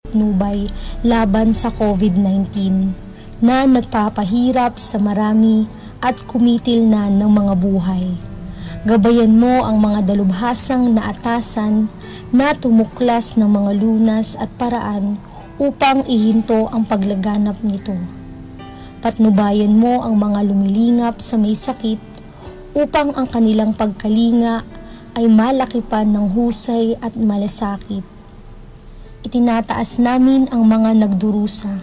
patnubay laban sa COVID-19 na nagpapahirap sa marami at kumitil na ng mga buhay. Gabayan mo ang mga dalubhasang naatasan na tumuklas ng mga lunas at paraan upang ihinto ang paglaganap nito. Patnubayan mo ang mga lumilingap sa may sakit upang ang kanilang pagkalinga ay malakipan ng husay at malasakit. Itinataas namin ang mga nagdurusa.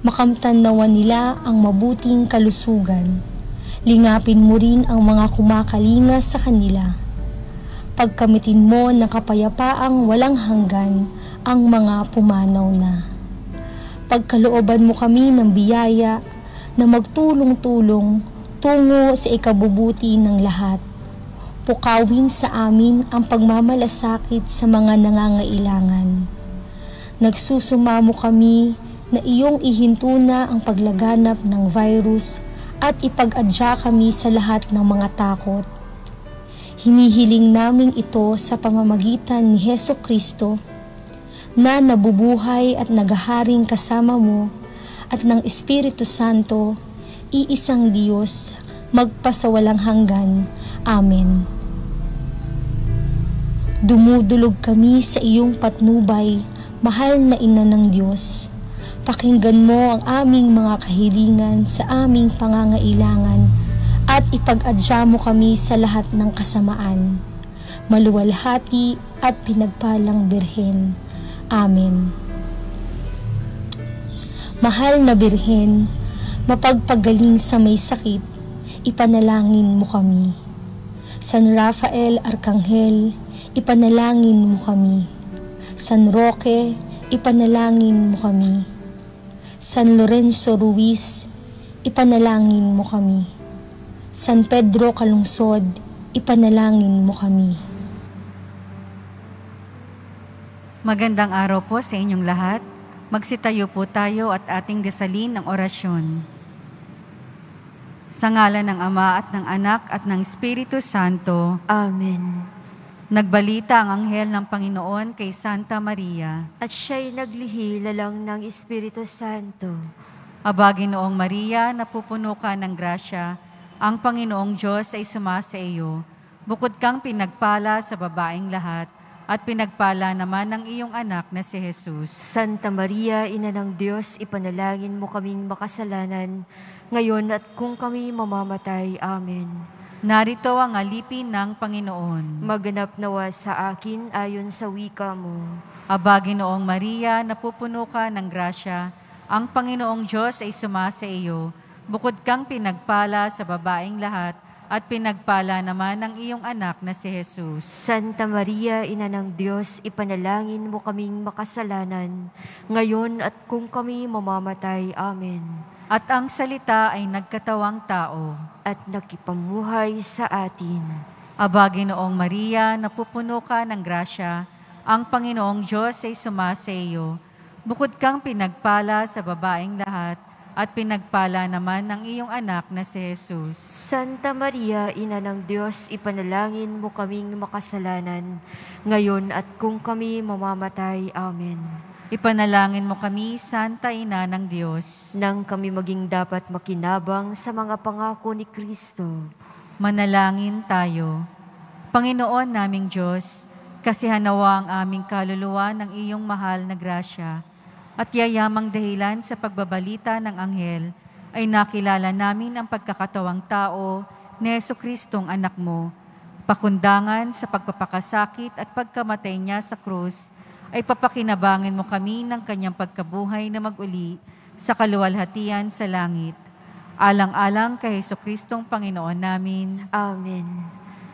Makamtan nawa nila ang mabuting kalusugan. Lingapin mo rin ang mga kumakalinga sa kanila. Pagkamitin mo ng kapayapaang walang hanggan ang mga pumanaw na. Pagkalooban mo kami ng biyaya na magtulong-tulong tungo sa ikabubuti ng lahat. Pukawin sa amin ang pagmamalasakit sa mga nangangailangan. Nagsusumamo kami na iyong ihinto na ang paglaganap ng virus at ipag-adya kami sa lahat ng mga takot. Hinihiling namin ito sa pamamagitan ni Hesukristo na nabubuhay at naghaharing kasama mo at ng Espiritu Santo, iisang Diyos, magpasawalang hanggan. Amen. Dumudulog kami sa iyong patnubay, mahal na Ina ng Diyos. Pakinggan mo ang aming mga kahilingan sa aming pangangailangan at ipag-adya mo kami sa lahat ng kasamaan. Maluwalhati at pinagpalang Birhen. Amen. Mahal na Birhen, mapagpagaling sa may sakit, ipanalangin mo kami. San Rafael Arkanghel, ipanalangin mo kami. San Roque, ipanalangin mo kami. San Lorenzo Ruiz, ipanalangin mo kami. San Pedro Calungsod, ipanalangin mo kami. Magandang araw po sa inyong lahat. Magsitayo po tayo at ating dasalin ng orasyon. Sa ngalan ng Ama at ng Anak at ng Espiritu Santo. Amen. Nagbalita ang anghel ng Panginoon kay Santa Maria. At siya'y naglihilalang ng Espiritu Santo. Aba, Ginoong Maria, napupuno ka ng grasya, ang Panginoong Diyos ay sumasa iyo. Bukod kang pinagpala sa babaeng lahat, at pinagpala naman ng iyong anak na si Jesus. Santa Maria, Ina ng Diyos, ipanalangin mo kaming makasalanan, ngayon at kung kami mamamatay. Amen. Narito ang alipin ng Panginoon. Maganap nawa sa akin ayon sa wika mo. Aba, Ginoong Maria, napupuno ka ng grasya, ang Panginoong Diyos ay sumasa iyo. Bukod kang pinagpala sa babaeng lahat, at pinagpala naman ng iyong anak na si Jesus. Santa Maria, Ina ng Diyos, ipanalangin mo kaming makasalanan, ngayon at kung kami mamamatay. Amen. At ang salita ay nagkatawang tao. At nakipamuhay sa atin. Aba, Ginoong Maria, napupuno ka ng grasya, ang Panginoong Diyos ay sumasa iyo. Bukod kang pinagpala sa babaeng lahat, at pinagpala naman ng iyong anak na si Jesus. Santa Maria, Ina ng Diyos, ipanalangin mo kaming makasalanan, ngayon at kung kami mamamatay. Amen. Ipanalangin mo kami, Santa Ina ng Diyos, nang kami maging dapat makinabang sa mga pangako ni Kristo. Manalangin tayo. Panginoon naming Diyos, kasihan nawa ang aming kaluluwa ng iyong mahal na grasya, at yayamang dahilan sa pagbabalita ng anghel, ay nakilala namin ang pagkakatawang tao ni Jesucristong anak mo. Pakundangan sa pagpapakasakit at pagkamatay niya sa krus, ay papakinabangin mo kami ng kanyang pagkabuhay na mag-uli sa kaluwalhatian sa langit. Alang-alang kay Jesucristong Panginoon namin. Amen.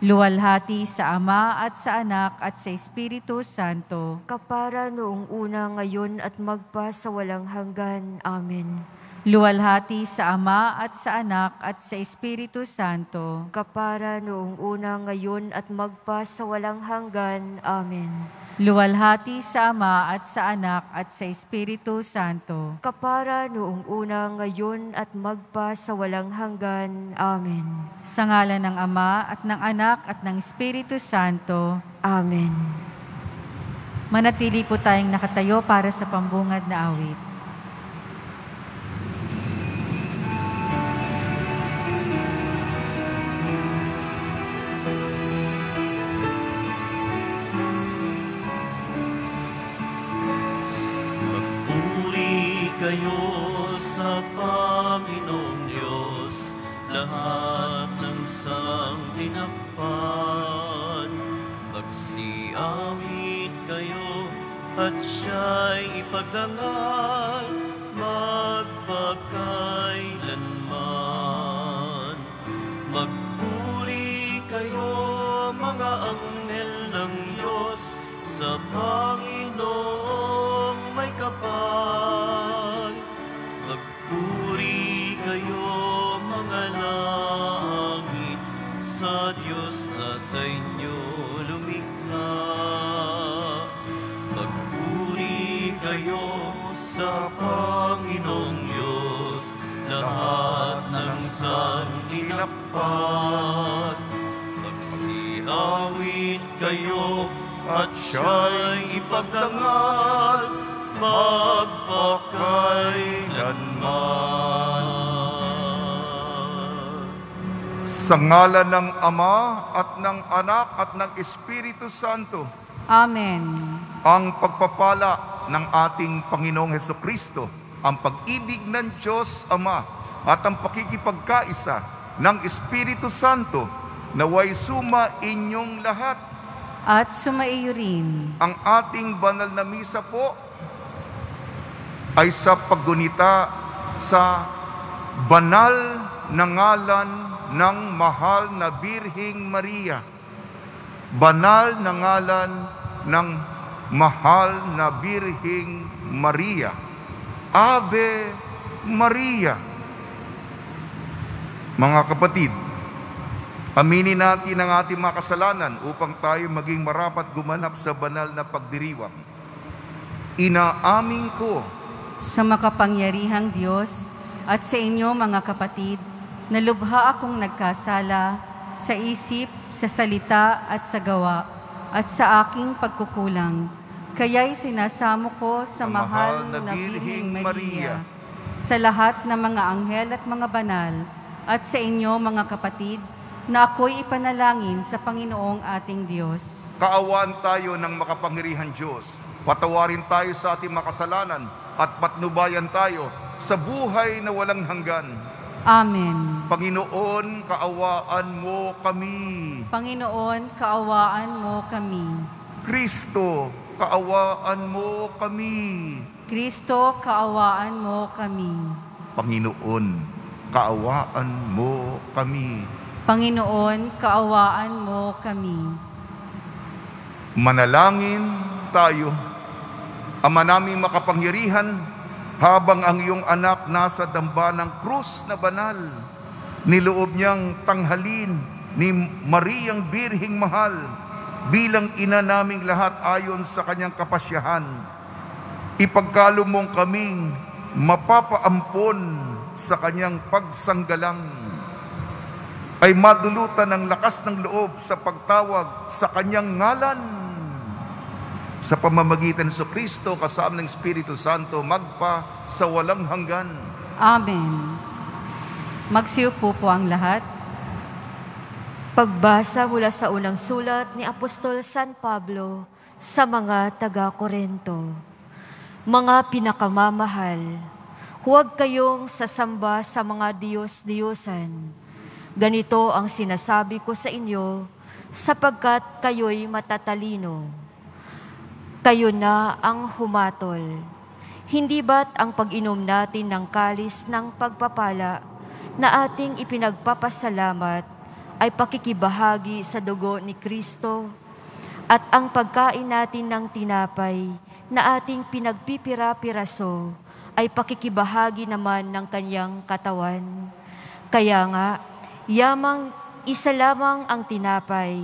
Luwalhati sa Ama at sa Anak at sa Espiritu Santo. Kapara noong una, ngayon at magpa sa walang hanggan. Amen. Luwalhati sa Ama at sa Anak at sa Espiritu Santo. Kapara noong una, ngayon at magpa sa walang hanggan. Amen. Luwalhati sa Ama at sa Anak at sa Espiritu Santo. Kapara noong una, ngayon at magpa sa walang hanggan. Amen. Sa ngalan ng Ama at ng Anak at ng Espiritu Santo. Amen. Manatili po tayong nakatayo para sa pambungad na awit. Magpuri kayo sa Panginoong Diyos, lahat ng sanglilapan. Magsiawit kayo at siya'y ipagdangal magpakailanman. Magpuri kayo mga anghel ng Diyos sa Panginoong may kapal. Magpuri kayo mga langit sa Diyos na sa inyo lumikha. Magpuri kayo sa Panginoong Diyos, lahat ng sanglilapan. Magsiawit kayo at siya'y ipagdangal magpakailanman. Sa ngalan ng Ama at ng Anak at ng Espiritu Santo. Amen. Ang pagpapala ng ating Panginoong Hesukristo, ang pag-ibig ng Diyos Ama at ang pakikipagkaisa ng Espiritu Santo naway suma inyong lahat. At sumaiyo rin. Ang ating banal na misa po ay sa paggunita sa banal na ngalan ng mahal na Birheng Maria. Banal na ngalan ng mahal na Birheng Maria. Ave Maria. Mga kapatid, aminin natin ang ating mga kasalanan upang tayo maging marapat gumanap sa banal na pagdiriwang. Inaamin ko sa makapangyarihang Diyos at sa inyo mga kapatid, na lubha akong nagkasala sa isip, sa salita at sa gawa, at sa aking pagkukulang. Kaya'y sinasamo ko sa mahal na Birheng Maria, sa lahat ng mga anghel at mga banal, at sa inyo mga kapatid, na ako'y ipanalangin sa Panginoong ating Diyos. Kaawaan tayo ng makapangyarihang Diyos. Patawarin tayo sa ating makasalanan at patnubayan tayo sa buhay na walang hanggan. Amen. Panginoon, kaawaan mo kami. Panginoon, kaawaan mo kami. Kristo, kaawaan mo kami. Kristo, kaawaan mo kami. Panginoon, kaawaan mo kami. Panginoon, kaawaan mo kami. Manalangin tayo. Ama naming makapangyarihan, habang ang iyong anak nasa damba ng krus na banal, niloob niyang tanghalin ni Mariang Birheng Mahal bilang ina naming lahat ayon sa kanyang kapasyahan. Ipagkaloob mong kaming mapapaampon sa kanyang pagsanggalang, ay madulutan ng lakas ng loob sa pagtawag sa kanyang ngalan. Sa pamamagitan sa Kristo, kasama ng Espiritu Santo, magpa sa walang hanggan. Amen. Magsiupo po ang lahat. Pagbasa mula sa unang sulat ni Apostol San Pablo sa mga taga-Korinto. Mga pinakamamahal, huwag kayong sasamba sa mga Diyos-Diyosan. Ganito ang sinasabi ko sa inyo, sapagkat kayo'y matatalino. Kayo na ang humatol. Hindi ba't ang pag-inom natin ng kalis ng pagpapala na ating ipinagpapasalamat ay pakikibahagi sa dugo ni Kristo? At ang pagkain natin ng tinapay na ating pinagpipira-piraso ay pakikibahagi naman ng kanyang katawan. Kaya nga, isa lamang ang tinapay,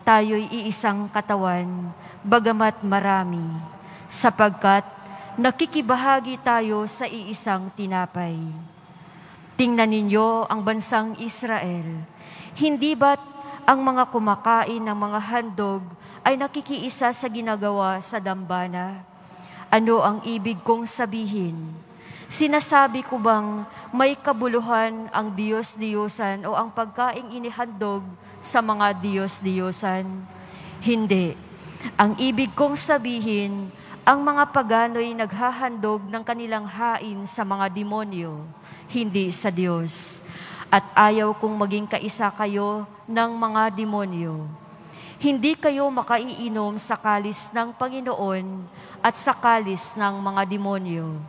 tayo'y iisang katawan, bagamat marami, sapagkat nakikibahagi tayo sa iisang tinapay. Tingnan ninyo ang bansang Israel. Hindi ba't ang mga kumakain ng mga handog ay nakikiisa sa ginagawa sa dambana. Ano ang ibig kong sabihin? Sinasabi ko bang may kabuluhan ang Diyos-Diyosan o ang pagkaing inihandog sa mga Diyos-Diyosan? Hindi. Ang ibig kong sabihin, ang mga pagano'y naghahandog ng kanilang hain sa mga demonyo, hindi sa Diyos. At ayaw kong maging kaisa kayo ng mga demonyo. Hindi kayo makaiinom sa kalis ng Panginoon at sa kalis ng mga demonyo.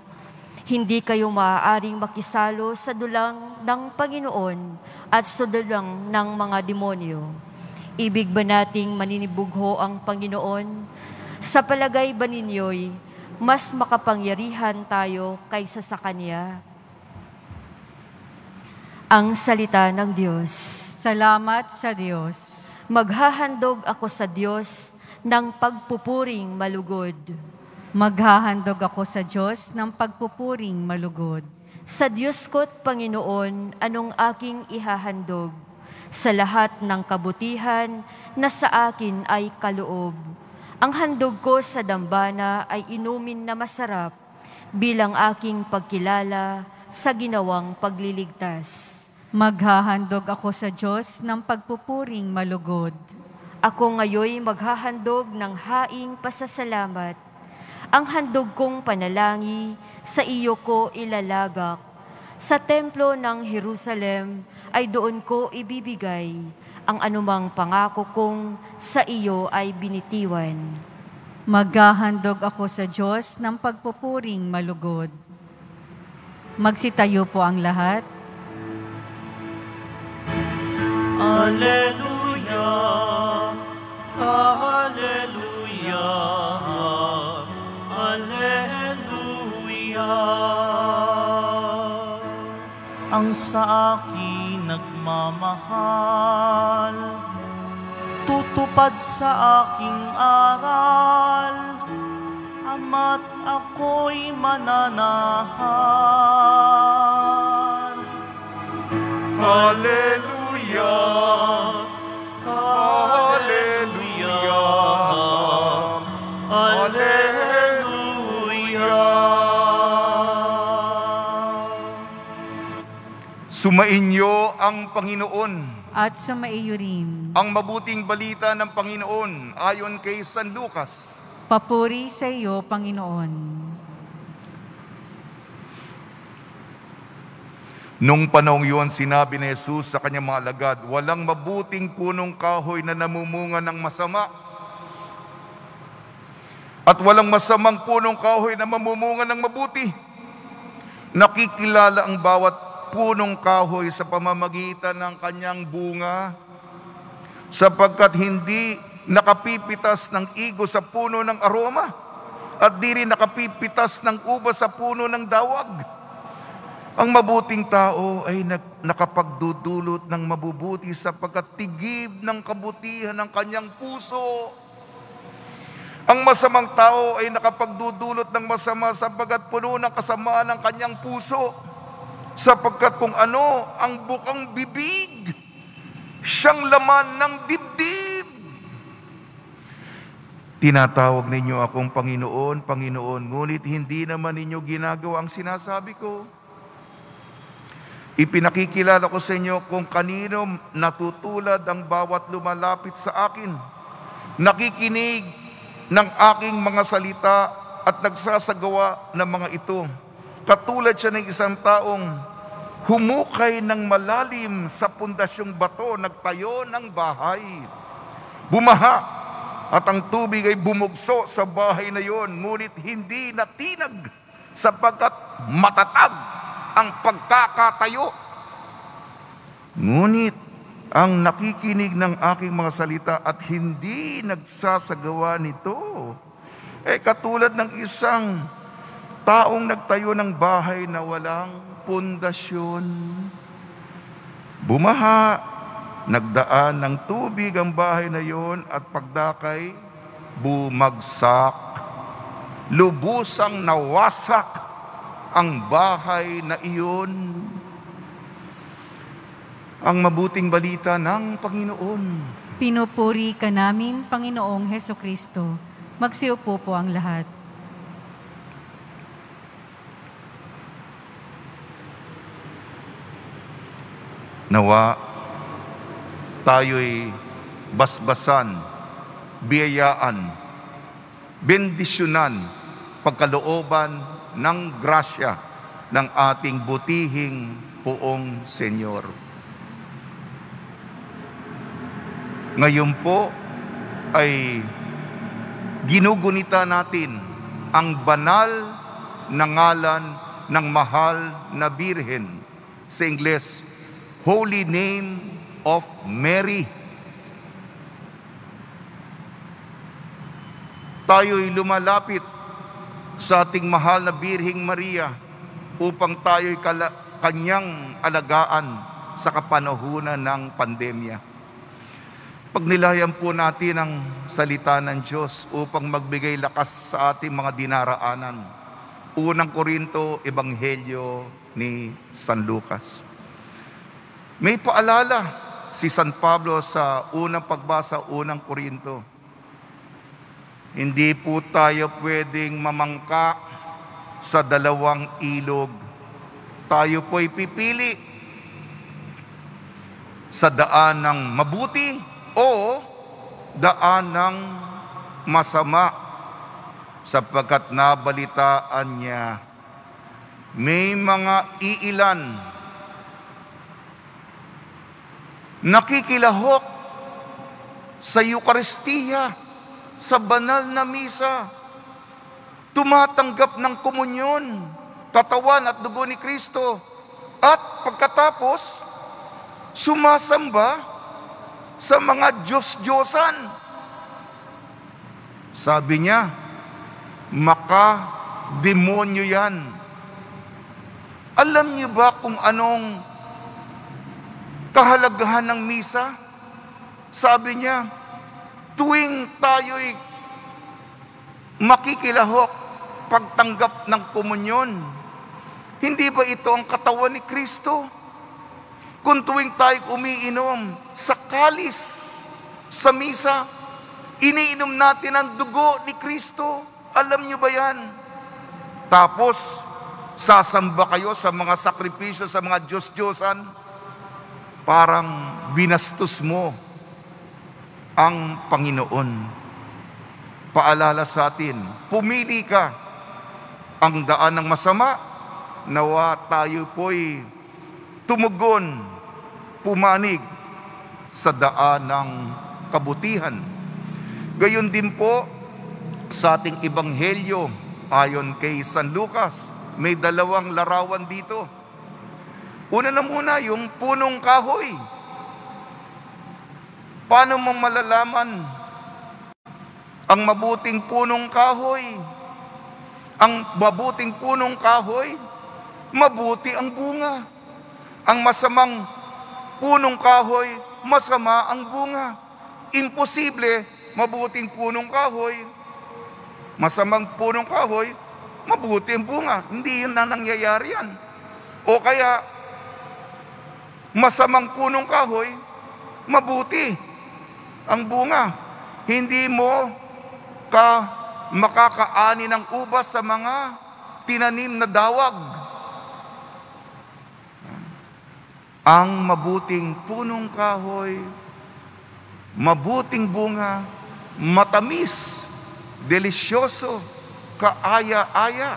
Hindi kayo maaaring makisalo sa dulang ng Panginoon at sa dulang ng mga demonyo. Ibig ba nating maninibugho ang Panginoon? Sa palagay ba ninyo'y mas makapangyarihan tayo kaysa sa Kanya? Ang salita ng Diyos. Salamat sa Diyos. Maghahandog ako sa Diyos ng pagpupuring malugod. Maghahandog ako sa Diyos ng pagpupuring malugod. Sa Diyos ko't Panginoon, anong aking ihahandog? Sa lahat ng kabutihan na sa akin ay kaloob. Ang handog ko sa dambana ay inumin na masarap bilang aking pagkilala sa ginawang pagliligtas. Maghahandog ako sa Diyos ng pagpupuring malugod. Ako ngayoy maghahandog ng haing pasasalamat. Ang handog kong panalangin sa iyo ko ilalagak. Sa templo ng Jerusalem ay doon ko ibibigay. Ang anumang pangako kong sa iyo ay binitiwan. Maghahandog ako sa Diyos ng pagpupuring malugod. Magsitayo po ang lahat. Alleluia, Alleluia, Alleluia. Ang sa akin nagmamahal, tutupad sa aking aral, Ama't ako'y mananahan. Alleluia, Alleluia, Alleluia. Sumainyo ang Panginoon. At sumaiyo rin. Ang mabuting balita ng Panginoon ayon kay San Lucas. Papuri sa iyo, Panginoon. Nung panahong yun, sinabi ni Jesus sa kanyang mga alagad, walang mabuting punong kahoy na namumunga ng masama. At walang masamang punong kahoy na mamumunga ng mabuti. Nakikilala ang bawat punong kahoy sa pamamagitan ng kanyang bunga, sapagkat hindi nakapipitas ng igo sa puno ng aroma, at di rin nakapipitas ng ubas sa puno ng dawag. Ang mabuting tao ay nakapagdudulot ng mabubuti sapagkat tigib ng kabutihan ng kanyang puso. Ang masamang tao ay nakapagdudulot ng masama sapagkat puno ng kasamaan ng kanyang puso. Sapagkat kung ano ang bukang bibig, siyang laman ng dibdib. Tinatawag ninyo akong Panginoon, Panginoon, ngunit hindi naman ninyo ginagawa ang sinasabi ko. Ipinakikilala ko sa inyo kung kanino natutulad ang bawat lumalapit sa akin. Nakikinig ng aking mga salita at nagsasagawa ng mga ito. Katulad siya ng isang taong humukay ng malalim sa pundasyong bato, nagtayo ng bahay. Bumaha at ang tubig ay bumugso sa bahay na yon, ngunit hindi natinag sapagkat matatag ang pagkakatayo. Ngunit ang nakikinig ng aking mga salita at hindi nagsasagawa nito, katulad ng isang taong nagtayo ng bahay na walang pundasyon. Bumaha, nagdaan ng tubig ang bahay na yon at pagdakay, bumagsak. Lubusang nawasak ang bahay na iyon. Ang mabuting balita ng Panginoon. Pinupuri ka namin, Panginoong Hesukristo. Magsiupo po ang lahat. Nawa tayo'y basbasan, biyayaan, bendisyonan, pagkalooban ng grasya ng ating butihing Poong Senyor. Ngayon po ay ginugunita natin ang banal na ngalan ng mahal na Birhen. Sa Ingles, Holy Name of Mary. Tayo'y lumalapit sa ating mahal na Birheng Maria upang tayo'y kanyang alagaan sa kapanahunan ng pandemya. Pagnilayan po natin ang salita ng Diyos upang magbigay lakas sa ating mga dinaraanan. Unang Korinto, Ebanghelyo ni San Lucas. May paalala si San Pablo sa unang pagbasa, unang Korinto. Hindi po tayo pwedeng mamangka sa dalawang ilog. Tayo po'y pipili sa daan ng mabuti o daan ng masama, sapagkat nabalitaan niya may mga iilan nakikilahok sa Eucharistia, sa banal na misa, tumatanggap ng komunyon, katawan at dugo ni Kristo, at pagkatapos sumasamba sa mga Diyos-Diyosan. Sabi niya, maka-demonyo yan. Alam niyo ba kung anong kahalagahan ng misa? Sabi niya, tuwing tayo'y makikilahok, pagtanggap ng komunyon, hindi ba ito ang katawan ni Kristo? Kung tuwing tayo umiinom sa kalis, sa misa, iniinom natin ang dugo ni Kristo. Alam niyo ba yan? Tapos, sasamba kayo sa mga sakripisyo, sa mga Diyos-Diyosan, parang binastos mo ang Panginoon. Paalala sa atin, pumili ka ang daan ng masama, nawa tayo po'y tumugon, pumanig sa daan ng kabutihan. Gayon din po sa ating Ebanghelyo, ayon kay San Lucas, may dalawang larawan dito. Una na muna, yung punong kahoy. Paano mo malalaman ang mabuting punong kahoy? Ang mabuting punong kahoy, mabuti ang bunga. Ang masamang punong kahoy, masama ang bunga. Imposible, mabuting punong kahoy, masamang punong kahoy, mabuti ang bunga. Hindi yun na nangyayari yan. O kaya, masamang punong kahoy, mabuti ang bunga. Hindi mo makakaani ng ubas sa mga tinanim na dawag. Ang mabuting punong kahoy, mabuting bunga, matamis, delisyoso, kaaya-aya,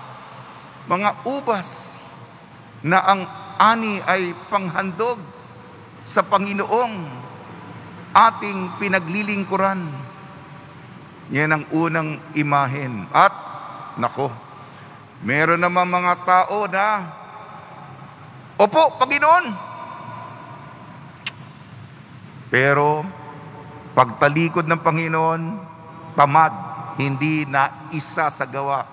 mga ubas na ang ani ay panghandog sa Panginoong ating pinaglilingkuran. Yan ang unang imahen. At, nako, meron naman mga tao na, opo, Panginoon. Pero, pagtalikod ng Panginoon, tamad, hindi na isa sa gawa.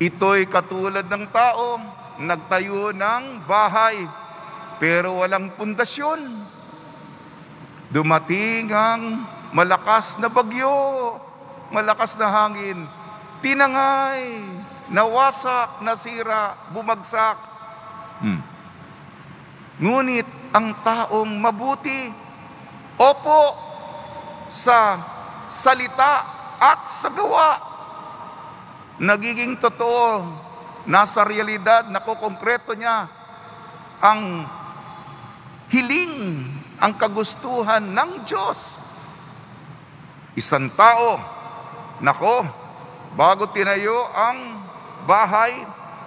Ito'y katulad ng tao, nagtayo ng bahay, pero walang pundasyon. Dumating ang malakas na bagyo, malakas na hangin, tinangay, nawasak, nasira, bumagsak. Ngunit ang taong mabuti, Opo, sa salita at sa gawa. Nagiging totoo, nasa realidad, nakokongkreto niya ang hiling, ang kagustuhan ng Diyos. Isang tao, nako, bago tinayo ang bahay,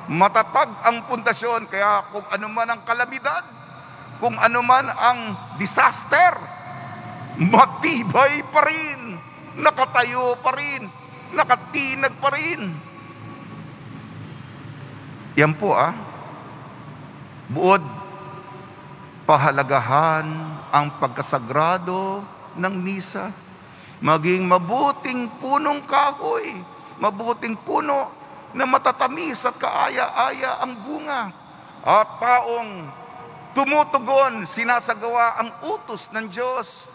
matatag ang pundasyon. Kaya kung ano man ang kalamidad, kung ano man ang disaster, matibay pa rin, nakatayo pa rin, nakatinag pa rin. Yan po buod pahalagahan ang pagkasagrado ng misa, maging mabuting punong kahoy, mabuting puno na matatamis at kaaya-aya ang bunga, at taong tumutugon, sinasagawa ang utos ng Diyos,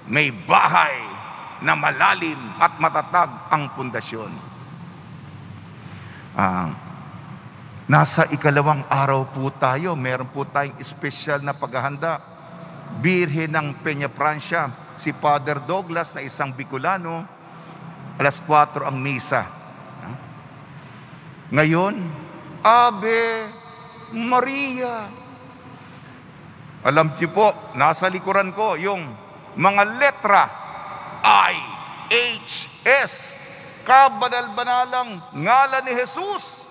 may bahay na malalim at matatag ang pundasyon. Nasa ikalawang araw po tayo, meron po tayong espesyal na paghahanda. Birhen ng Peña Francia, si Father Douglas na isang Bicolano, alas 4 ang misa. Ngayon, Ave Maria. Alam niyo po, nasa likuran ko yung mga letra I, H, S, kabanal-banalang ngalan ni Jesus.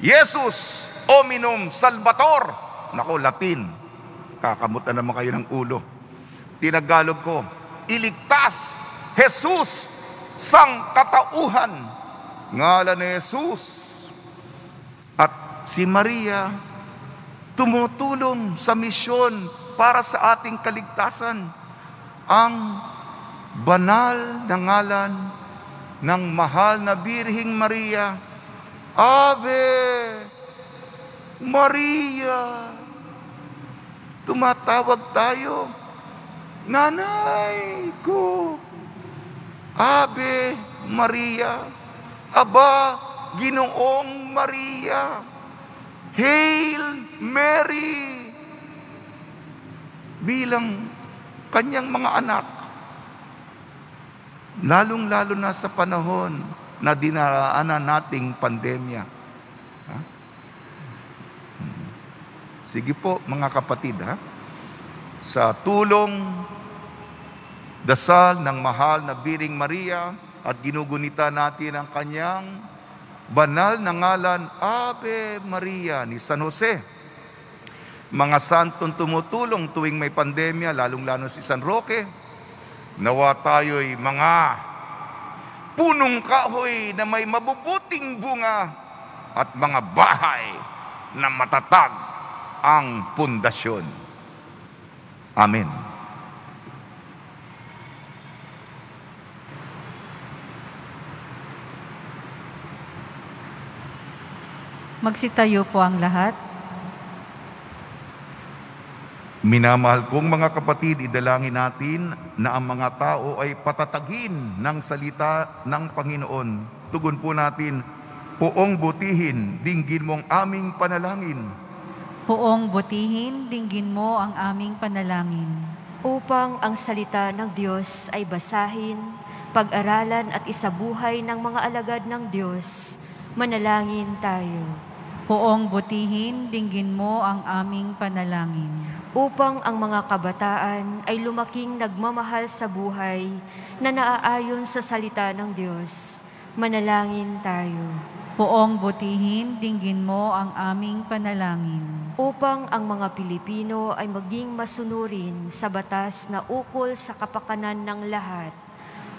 Jesus, Hominum Salvator. Nako, Latin. Kakamot na naman kayo ng ulo. Tinagalog ko, iligtas, Jesus, sangkatauhan. Ngalan ni Jesus. At si Maria, tumutulong sa misyon para sa ating kaligtasan. Ang banal na ngalan ng mahal na Birheng Maria, Ave Maria. Tumatawag tayo, nanay ko, Ave Maria. Aba, Ginoong Maria, Hail Mary. Bilang kanyang mga anak, lalong-lalo na sa panahon na dinaraanan nating pandemya. Sige po mga kapatid, sa tulong, dasal ng mahal na Birheng Maria at ginugunita natin ang kanyang banal na ngalan, Ave Maria, ni San Jose. Mga santong tumutulong tuwing may pandemya, lalong-lalo si San Roque, nawa tayo'y mga punong kahoy na may mabubuting bunga at mga bahay na matatag ang pundasyon. Amen. Magsitayo po ang lahat. Minamahal kong mga kapatid, idalangin natin na ang mga tao ay patatagin ng salita ng Panginoon. Tugon po natin, Poong butihin, dinggin mo ang aming panalangin. Poong butihin, dinggin mo ang aming panalangin. Upang ang salita ng Diyos ay basahin, pag-aralan at isabuhay ng mga alagad ng Diyos, manalangin tayo. Poong butihin, dinggin mo ang aming panalangin. Upang ang mga kabataan ay lumaking nagmamahal sa buhay na naaayon sa salita ng Diyos, manalangin tayo. Poong butihin, dinggin mo ang aming panalangin. Upang ang mga Pilipino ay maging masunurin sa batas na ukol sa kapakanan ng lahat,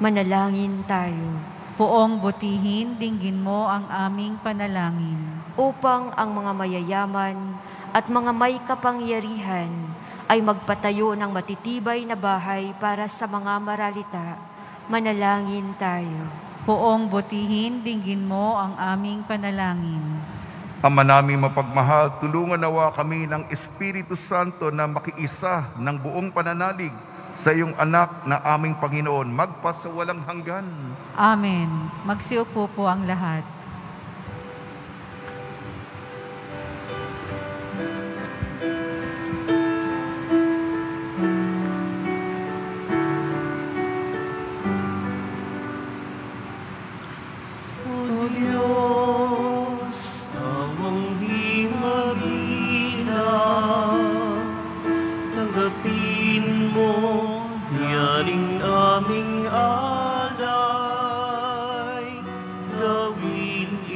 manalangin tayo. Poong butihin, dinggin mo ang aming panalangin. Upang ang mga mayayaman at mga may kapangyarihan ay magpatayo ng matitibay na bahay para sa mga maralita, manalangin tayo. Poong butihin, dinggin mo ang aming panalangin. Ama naming mapagmahal, tulungan nawa kami ng Espiritu Santo na makiisa ng buong pananalig sa iyong anak na aming Panginoon, magpasawalang hanggan. Amen. Magsiupo po ang lahat.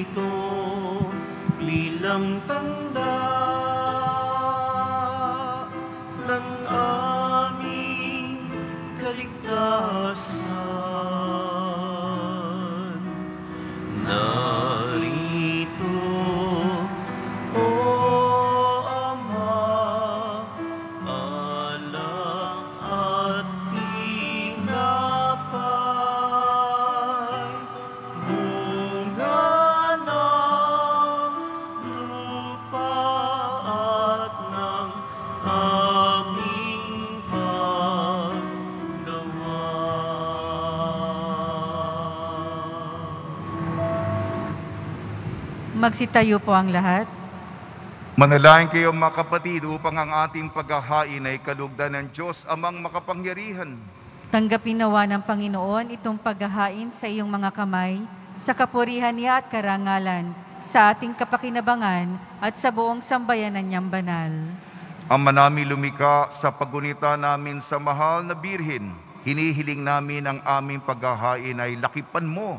ito bilang tanda ng aming kaligtasan. Narito, O Ama, alak at tinapay, bunga ng lupa at ng aming paggawa. Magsitayo po ang lahat. Manalangin kayo mga kapatid upang ang ating paghahain ay kalugdan ng Diyos amang makapangyarihan. Tanggapin nawa ng Panginoon itong paghahain sa iyong mga kamay, sa kapurihan niya at karangalan, sa ating kapakinabangan at sa buong sambayanan niyang banal. Ama namin lumika, sa paggunita namin sa mahal na Birhen, hinihiling namin ang aming paghahain ay lakipan mo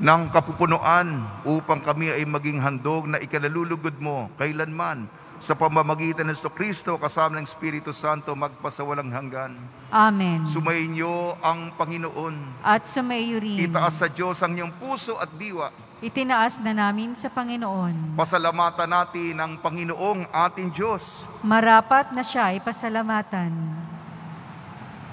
ng kapupunuan upang kami ay maging handog na ikinalulugod mo kailanman sa pamamagitan ng Kristo kasama ng Espiritu Santo magpasawalang hanggan. Amen. Sumainyo ang Panginoon. At sumayo rin. Itaas sa Diyos ang iyong puso at diwa. Itinaas na namin sa Panginoon. Pasalamatan natin ang Panginoong ating Diyos. Marapat na siya ay pasalamatan.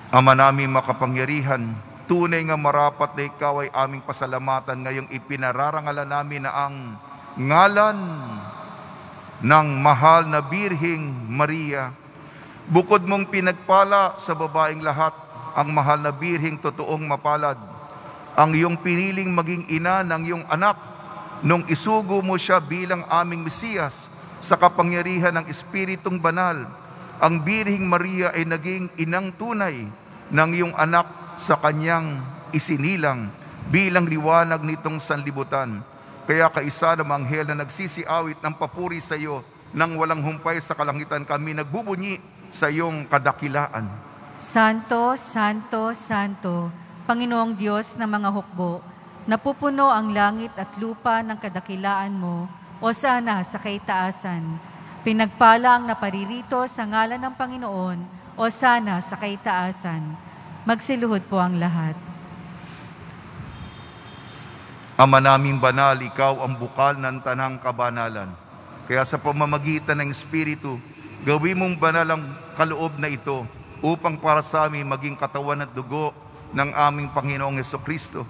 Ama namin makapangyarihan, tunay nga marapat na ikaw ay aming pasalamatan ngayong ipinararangalan namin na ang ngalan ng mahal na Birheng Maria. Bukod mong pinagpala sa babaeng lahat, ang mahal na Birheng totoong mapalad. Ang iyong piniling maging ina ng iyong anak nung isugo mo siya bilang aming Mesiyas sa kapangyarihan ng Espiritong Banal. Ang Birheng Maria ay naging inang tunay ng iyong anak sa kanyang isinilang bilang liwanag nitong sanlibutan. Kaya kaisa ng anghel na nagsisiawit ng papuri sa iyo nang walang humpay sa kalangitan, kami nagbubunyi sa iyong kadakilaan. Santo, Santo, Santo, Panginoong Diyos ng mga hukbo, napupuno ang langit at lupa ng kadakilaan mo, o sana sa kaitaasan. Pinagpala ang naparirito sa ngalan ng Panginoon, o sana sa kaitaasan. Magsiluhod po ang lahat. Ama naming banal, ikaw ang bukal ng tanang kabanalan. Kaya sa pamamagitan ng Espiritu, gawin mong banal ang kaloob na ito upang para sa amin maging katawan at dugo ng aming Panginoong Jesucristo.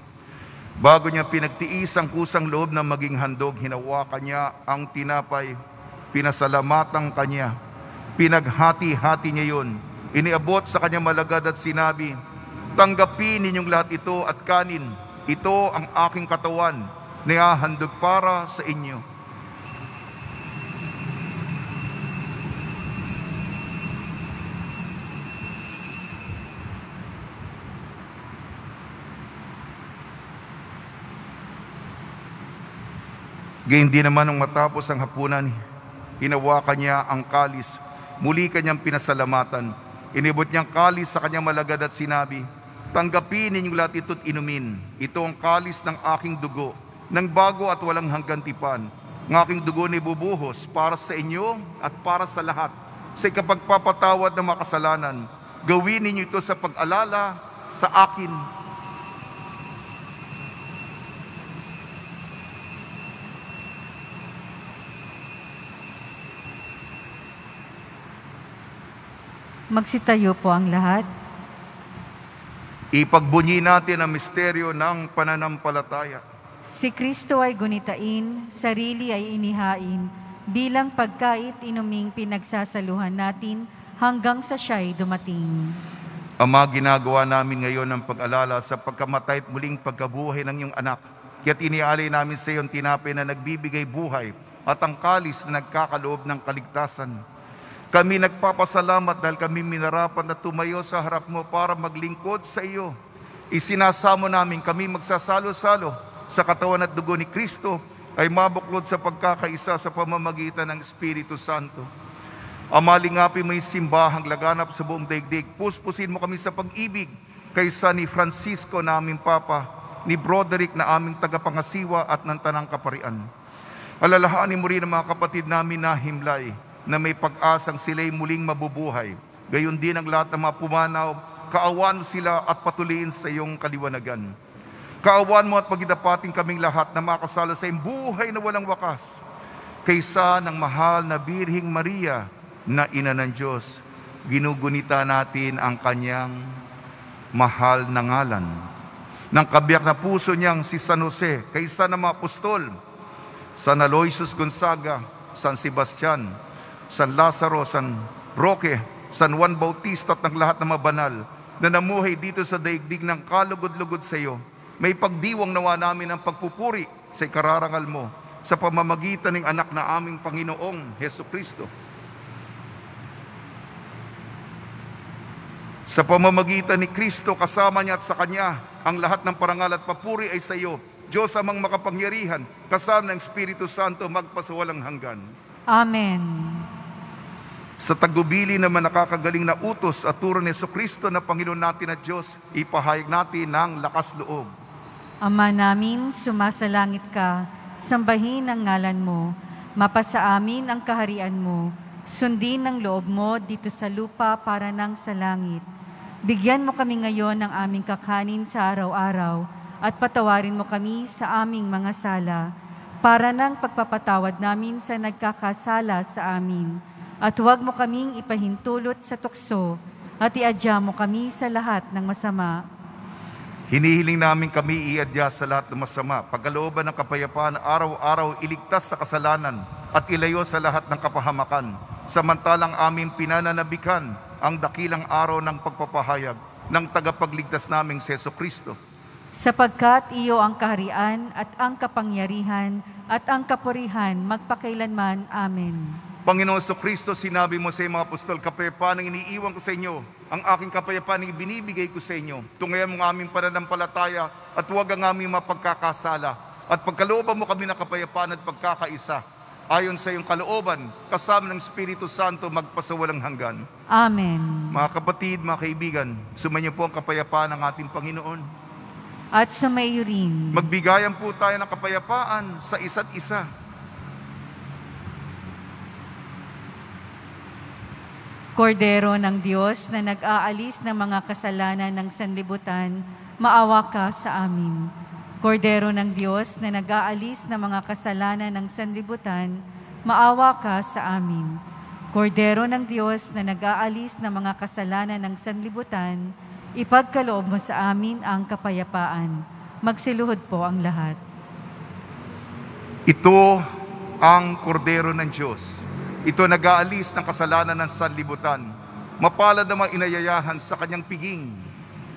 Bago niya pinagtiis ang kusang loob na maging handog, hinawakan niya ang tinapay, pinasalamatan kanya, pinaghati-hati niya yun, iniabot sa kanyang malagad at sinabi, tanggapin ninyong lahat ito at kanin. Ito ang aking katawan na ihahandog para sa inyo. Gayun din naman nung matapos ang hapunan, hinawakan niya ang kalis. Muli kanyang pinasalamatan. Inibot niyang kalis sa kanyang malagad at sinabi, tanggapin ninyong lahat ito't inumin. Ito ang kalis ng aking dugo, ng bago at walang hanggang tipan. Ng aking dugo na ibubuhos para sa inyo at para sa lahat. Sa ikapagpapatawad ng mga kasalanan, gawin ninyo ito sa pag-alala sa akin. Magsitayo po ang lahat. Ipagbunyi natin ang misteryo ng pananampalataya. Si Kristo ay gunitain, sarili ay inihain, bilang pagkait inuming pinagsasaluhan natin hanggang sa siya'y dumating. Ama, ginagawa namin ngayon ang pag-alala sa pagkamatay at muling pagkabuhay ng iyong anak. Kaya't inialay namin sa iyong tinapay na nagbibigay buhay at ang kalis na nagkakaloob ng kaligtasan. Kami nagpapasalamat dahil kami minarapan na tumayo sa harap mo para maglingkod sa iyo. Isinasamo namin kami magsasalo-salo sa katawan at dugo ni Kristo ay mabuklod sa pagkakaisa sa pamamagitan ng Espiritu Santo. Amalingapin mo yung simbahang laganap sa buong daigdig. Puspusin mo kami sa pag-ibig kaysa ni Francisco naming Papa, ni Broderick na aming tagapangasiwa at ng Tanang Kaparian. Alalahanin mo rin ang mga kapatid namin na himlay na may pag-asang sila'y muling mabubuhay. Gayon din ang lahat ng mga pumanaw, kaawaan mo sila at patuloyin sa iyong kaliwanagan. Kaawaan mo at pagidapating kaming lahat na makasalo sa iyong buhay na walang wakas, kaysa ng mahal na Birhing Maria na Ina ng Diyos. Ginugunita natin ang kanyang mahal na ngalan. Ng kabiyak na puso niyang si San Jose, kaysa ng mga apostol, San Aloysius Gonzaga, San Sebastian, San Lazaro, San Roque, San Juan Bautista at ng lahat ng mga banal na namuhay dito sa daigdig ng kalugod-lugod sa iyo. May pagdiwang nawa namin ang pagpupuri sa ikararangal mo sa pamamagitan ng anak na aming Panginoong Heso Kristo. Sa pamamagitan ni Kristo, kasama niya at sa Kanya, ang lahat ng parangal at papuri ay sa iyo, Diyos amang makapangyarihan, kasama ng Espiritu Santo, magpasawalang hanggan. Amen. Sa tagubili naman nakakagaling na utos at turo ni Heso Kristo na Panginoon natin at Diyos, ipahayag natin ng lakas loob. Ama namin, sumasalangit ka, sambahin ang ngalan mo, mapasa amin ang kaharian mo, sundin ang loob mo dito sa lupa para nang sa langit. Bigyan mo kami ngayon ng aming kakanin sa araw-araw at patawarin mo kami sa aming mga sala para nang pagpapatawad namin sa nagkakasala sa amin. At huwag mo kaming ipahintulot sa tukso at iadya mo kami sa lahat ng masama. Hinihiling namin kami iadya sa lahat ng masama, pagkalooban ng kapayapaan, araw-araw iligtas sa kasalanan at ilayo sa lahat ng kapahamakan, samantalang aming pinananabikan ang dakilang araw ng pagpapahayag ng tagapagligtas naming si Heso Kristo. Sapagkat iyo ang kaharian at ang kapangyarihan at ang kapurihan magpakailanman. Amen. Panginoon Heso Kristo, sinabi mo sa mga apostol, kapayapaan ang iniiwan ko sa inyo, ang aking kapayapaan ang binibigay ko sa inyo. Tungayan mo ang aming pananampalataya at huwag ang aming mapagkakasala. At pagkalooban mo kami ng kapayapaan at pagkakaisa, ayon sa iyong kalooban, kasama ng Espiritu Santo, magpasawalang hanggan. Amen. Mga kapatid, mga kaibigan, sumainyo po ang kapayapaan ng ating Panginoon. At sumayo rin. Magbigayan po tayo ng kapayapaan sa isa't isa. Kordero ng Diyos na nag-aalis ng mga kasalanan ng sanlibutan, maawa ka sa amin. Kordero ng Diyos na nag-aalis ng mga kasalanan ng sanlibutan, maawa ka sa amin. Kordero ng Diyos na nag-aalis ng mga kasalanan ng sanlibutan, ipagkaloob mo sa amin ang kapayapaan. Magsiluhod po ang lahat. Ito ang Kordero ng Diyos. Ito nag-aalis ng kasalanan ng sanlibutan. Mapalad ang mga inayayahan sa kanyang piging.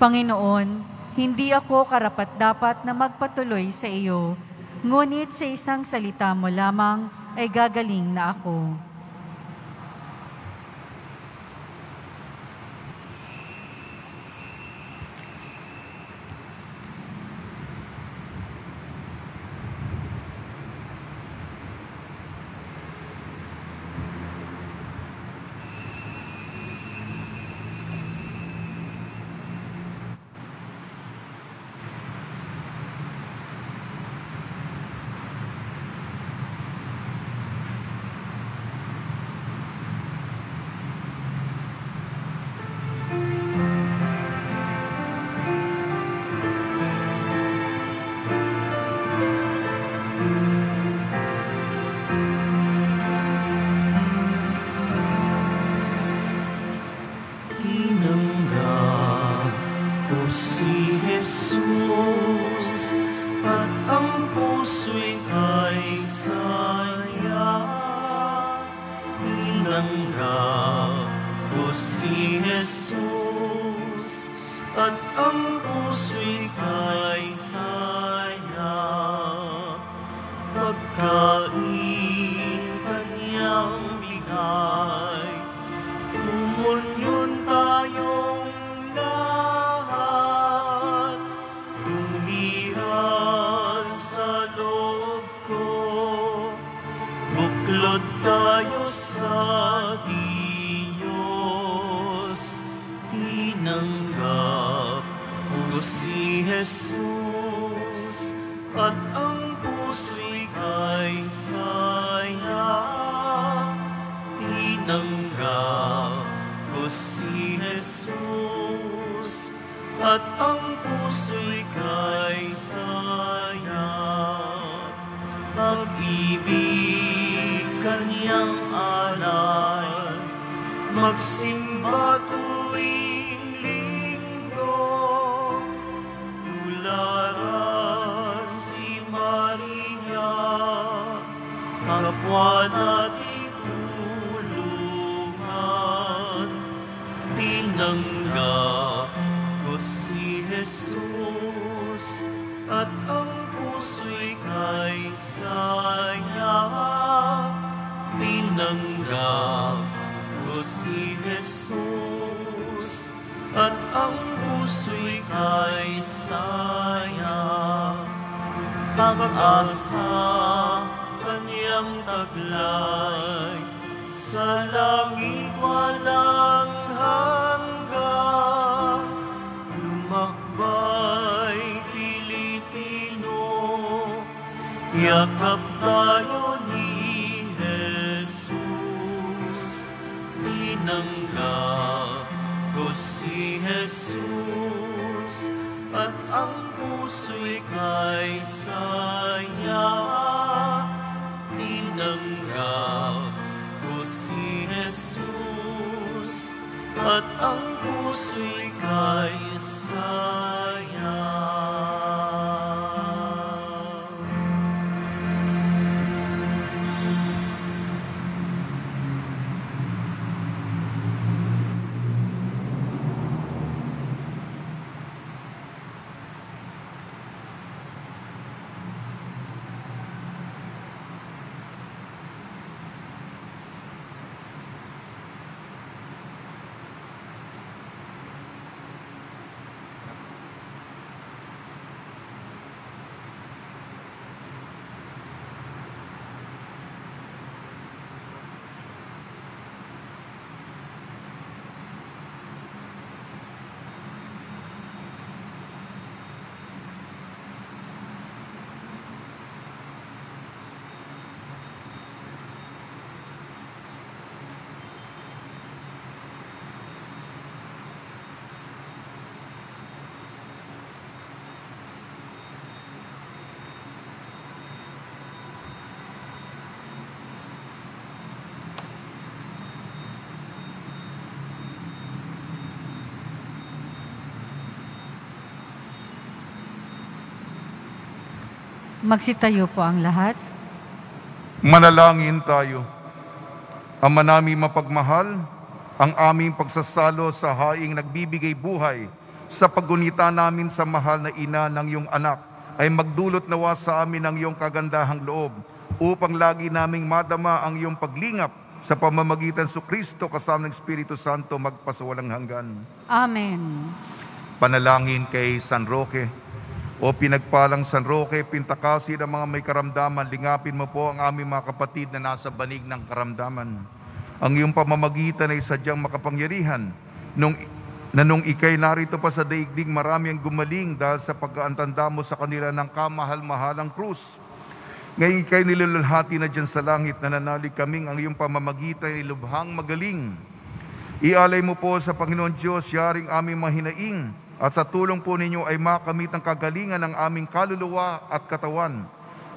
Panginoon, hindi ako karapat-dapat na magpatuloy sa iyo, ngunit sa isang salita mo lamang ay gagaling na ako. Si Jesus at ang puso'y kay saya, tinanggap ko si Jesus at ang puso'y kay saya, pagkain kanyang bigay, umunyon tayong tayo sa Diyos, tinanggap ko si Jesus Jesus, at ang puso'y kay saya. Pag-ibig Kanyang alay, magsimba tuwing linggo. Tularan si Maria, kapwa natin tulungan. Tinanggap ko si Jesus, at ang puso'y kay saya. Tinanggap ko si Jesus, at ang puso'y kay saya. Pag-asa Kanyang taglay, sa langit walang hanggan. Lumakbay Pilipino, yakap tayo ni Jesus. Tinanggap ko si Jesus, at ang puso'y kay saya. Tinanggap ko si Jesus, at ang puso'y kay saya. Magsitayo po ang lahat. Manalangin tayo. Ama naming mapagmahal, ang aming pagsasalo sa haing nagbibigay buhay sa paggunita namin sa mahal na ina ng iyong anak ay magdulot nawa sa amin ng iyong kagandahang loob upang lagi naming madama ang iyong paglingap sa pamamagitan sa Kristo kasama ng Espiritu Santo magpasawalang hanggan. Amen. Panalangin kay San Roque. O pinagpalang San Roque, pintakasin ang mga may karamdaman, lingapin mo po ang aming mga kapatid na nasa banig ng karamdaman. Ang iyong pamamagitan ay sadyang makapangyarihan. Nung ikay narito pa sa daigdig, marami ang gumaling dahil sa pag-aantanda mo sa kanila ng kamahal-mahalang krus. Ngayon ikay nilululhati na dyan sa langit, nananalig kaming ang iyong pamamagitan ay lubhang magaling. Ialay mo po sa Panginoon Diyos, yaring aming mahinaing, at sa tulong po ninyo ay makamit ang kagalingan ng aming kaluluwa at katawan.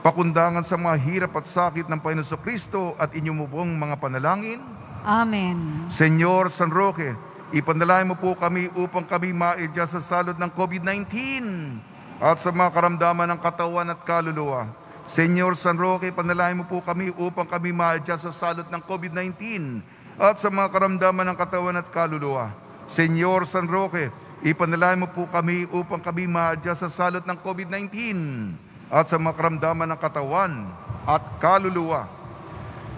Pakundangan sa mga hirap at sakit ng Panginoon Kristo at inyong mubong mga panalangin. Amen. Senyor San Roque, ipanalangin mo po kami upang kami maidya sa salot ng COVID-19 at sa mga karamdaman ng katawan at kaluluwa. Senyor San Roque, panalangin mo po kami upang kami maidya sa salot ng COVID-19 at sa mga karamdaman ng katawan at kaluluwa. Senyor San Roque, ipanalangin mo po kami upang kami maadya sa salot ng COVID-19 at sa mga karamdaman ng katawan at kaluluwa.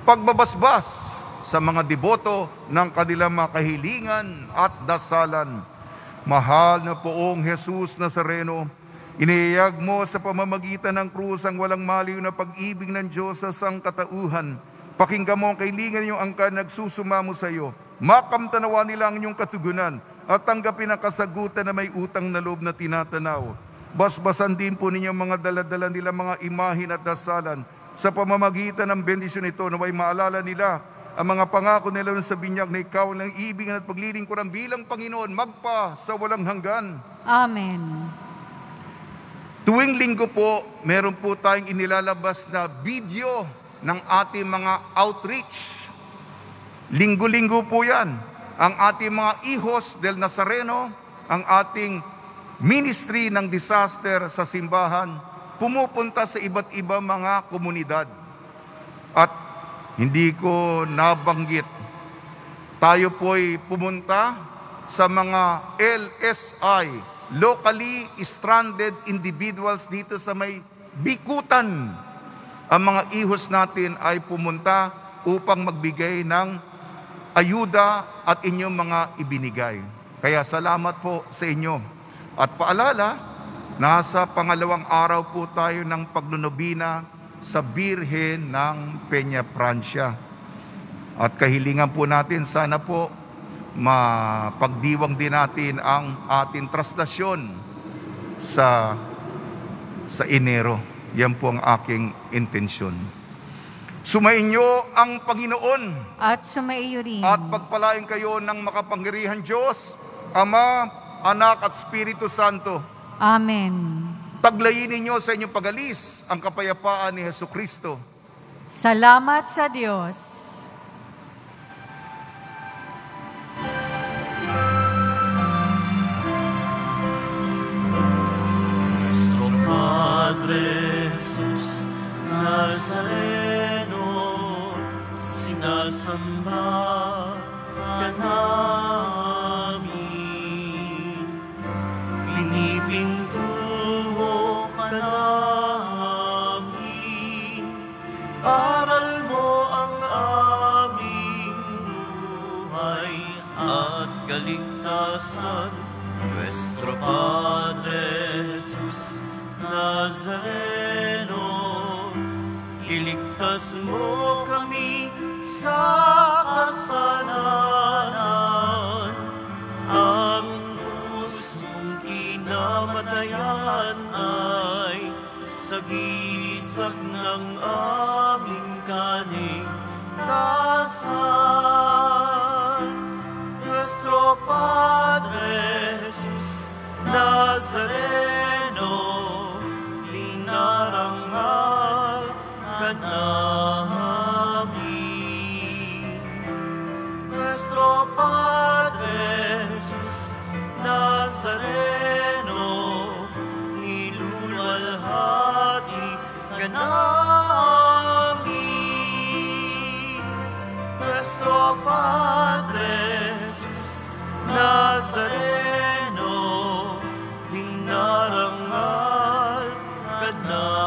Pagbabasbas sa mga deboto ng kanilang mga kahilingan at dasalan. Mahal na poong Jesus Nazareno, inihayag mo sa pamamagitan ng krus ang walang maliw na pag-ibig ng Diyos sa sangkatauhan. Pakinggan mo ang kahilingan niyong angkan nagsusumamo sa iyo. Makamtanawa nila ang inyong katugunan at tanggapin ang kasagutan na may utang na loob na tinatanaw. Basbasan din po ninyo mga daladala nila mga imahin at dasalan sa pamamagitan ng bendisyon ito na may maalala nila ang mga pangako nila sa binyag na ikaw ang iibigan at paglilingkuran bilang Panginoon magpa sa walang hanggan. Amen. Tuwing linggo po, meron po tayong inilalabas na video ng ating mga outreach. Linggo-linggo po yan. Ang ating mga Hijos del Nazareno, ang ating ministry ng disaster sa simbahan, pumupunta sa iba't iba mga komunidad. At hindi ko nabanggit, tayo po'y pumunta sa mga LSI, locally stranded individuals dito sa may Bikutan. Ang mga ihos natin ay pumunta upang magbigay ng ayuda at inyong mga ibinigay. Kaya salamat po sa inyo. At paalala, nasa pangalawang araw po tayo ng pagnunubina sa Birhen ng Peña Francia. At kahilingan po natin, sana po mapagdiwang din natin ang ating trastasyon sa Enero. Yan po ang aking intensyon. Sumainyo ang Panginoon. At sumaiyo rin. At pagpalain kayo ng makapangyarihan Diyos, Ama, Anak at Espiritu Santo. Amen. Taglayin ninyo sa inyong pag-alis ang kapayapaan ni Jesucristo. Salamat sa Diyos. Nuestro Padre Jesus Nazareno, sinasamba ka namin. Pinipintuho ka namin. Aral mo ang aming buhay at kaligtasan. Nuestro Padre Jesus Nazareno, iligtas mo kami sa kasalanan. Ang krus mong kinamatayan ay sagisag ng aming kaligtasan. Nuestro Padre Jesus Nazareno, linarangal ka namin. Nuestro Padre Jesus Nazareno, niluluwalhati ka namin. Nuestro Padre Jesus Nazareno, linarangal ka namin.